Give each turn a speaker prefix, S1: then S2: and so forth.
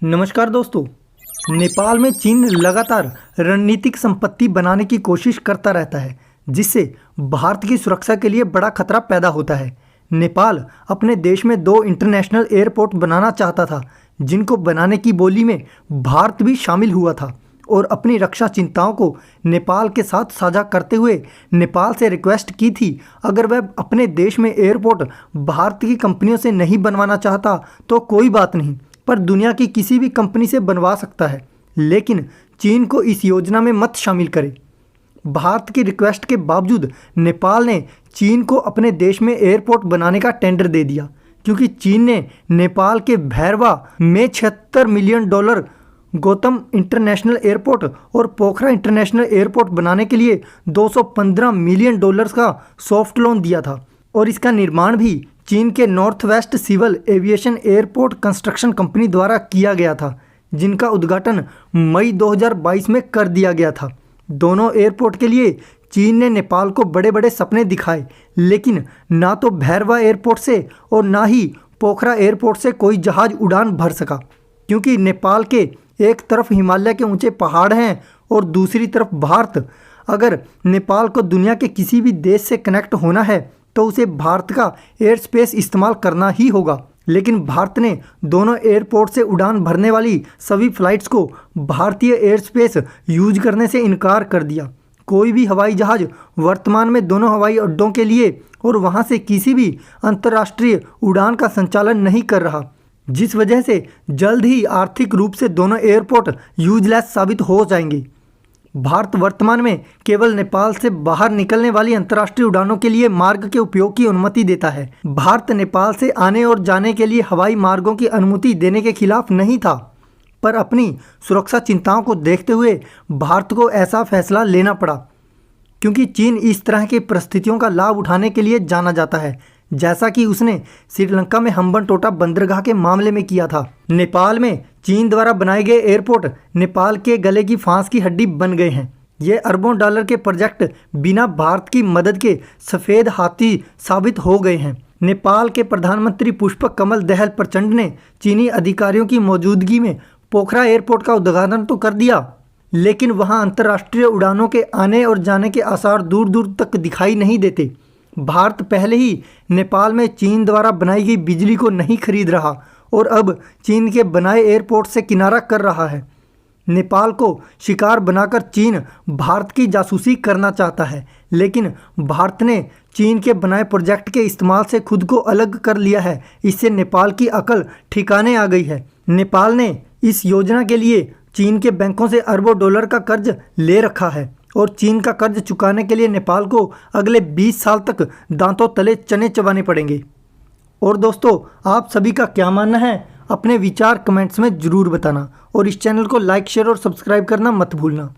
S1: नमस्कार दोस्तों। नेपाल में चीन लगातार रणनीतिक संपत्ति बनाने की कोशिश करता रहता है, जिससे भारत की सुरक्षा के लिए बड़ा खतरा पैदा होता है। नेपाल अपने देश में 2 इंटरनेशनल एयरपोर्ट बनाना चाहता था, जिनको बनाने की बोली में भारत भी शामिल हुआ था और अपनी रक्षा चिंताओं को नेपाल के साथ साझा करते हुए नेपाल से रिक्वेस्ट की थी, अगर वह अपने देश में एयरपोर्ट भारत की कंपनियों से नहीं बनवाना चाहता तो कोई बात नहीं, पर दुनिया की किसी भी कंपनी से बनवा सकता है, लेकिन चीन को इस योजना में मत शामिल करे। भारत की रिक्वेस्ट के बावजूद नेपाल ने चीन को अपने देश में एयरपोर्ट बनाने का टेंडर दे दिया, क्योंकि चीन ने नेपाल के भैरवा में $76 मिलियन गौतम इंटरनेशनल एयरपोर्ट और पोखरा इंटरनेशनल एयरपोर्ट बनाने के लिए $215 मिलियन का सॉफ्ट लोन दिया था और इसका निर्माण भी चीन के north west civil aviation airport construction company द्वारा किया गया था, जिनका उद्घाटन मई 2022 में कर दिया गया था। दोनों एयरपोर्ट के लिए चीन ने नेपाल को बड़े बड़े सपने दिखाए, लेकिन ना तो भैरवा एयरपोर्ट से और ना ही पोखरा एयरपोर्ट से कोई जहाज उड़ान भर सका, क्योंकि नेपाल के एक तरफ हिमालय के ऊंचे पहाड़ हैं और दूसरी तरफ भारत। अगर नेपाल को दुनिया के किसी भी देश से कनेक्ट होना है तो उसे भारत का एयर स्पेस इस्तेमाल करना ही होगा, लेकिन भारत ने दोनों एयरपोर्ट से उड़ान भरने वाली सभी फ्लाइट्स को भारतीय एयर स्पेस यूज करने से इनकार कर दिया। कोई भी हवाई जहाज वर्तमान में दोनों हवाई अड्डों के लिए और वहां से किसी भी अंतर्राष्ट्रीय उड़ान का संचालन नहीं कर रहा, जिस वजह से जल्द ही आर्थिक रूप से दोनों एयरपोर्ट यूजलेस साबित हो जाएंगे। भारत वर्तमान में केवल नेपाल से बाहर निकलने वाली अंतर्राष्ट्रीय उड़ानों के लिए मार्ग के उपयोग की अनुमति देता है। भारत नेपाल से आने और जाने के लिए हवाई मार्गों की अनुमति देने के खिलाफ नहीं था, पर अपनी सुरक्षा चिंताओं को देखते हुए भारत को ऐसा फैसला लेना पड़ा, क्योंकि चीन इस तरह की परिस्थितियों का लाभ उठाने के लिए जाना जाता है, जैसा कि उसने श्रीलंका में हम्बनटोटा बंदरगाह के मामले में किया था। नेपाल में चीन द्वारा बनाए गए एयरपोर्ट नेपाल के गले की फांस की हड्डी बन गए हैं। ये अरबों डॉलर के प्रोजेक्ट बिना भारत की मदद के सफ़ेद हाथी साबित हो गए हैं। नेपाल के प्रधानमंत्री पुष्पक कमल दहल प्रचंड ने चीनी अधिकारियों की मौजूदगी में पोखरा एयरपोर्ट का उद्घाटन तो कर दिया, लेकिन वहां अंतर्राष्ट्रीय उड़ानों के आने और जाने के आसार दूर दूर तक दिखाई नहीं देते। भारत पहले ही नेपाल में चीन द्वारा बनाई गई बिजली को नहीं खरीद रहा और अब चीन के बनाए एयरपोर्ट से किनारा कर रहा है। नेपाल को शिकार बनाकर चीन भारत की जासूसी करना चाहता है, लेकिन भारत ने चीन के बनाए प्रोजेक्ट के इस्तेमाल से खुद को अलग कर लिया है। इससे नेपाल की अकल ठिकाने आ गई है। नेपाल ने इस योजना के लिए चीन के बैंकों से अरबों डॉलर का कर्ज ले रखा है और चीन का कर्ज चुकाने के लिए नेपाल को अगले 20 साल तक दांतों तले चने चबाने पड़ेंगे। और दोस्तों, आप सभी का क्या मानना है? अपने विचार कमेंट्स में ज़रूर बताना और इस चैनल को लाइक, शेयर और सब्सक्राइब करना मत भूलना।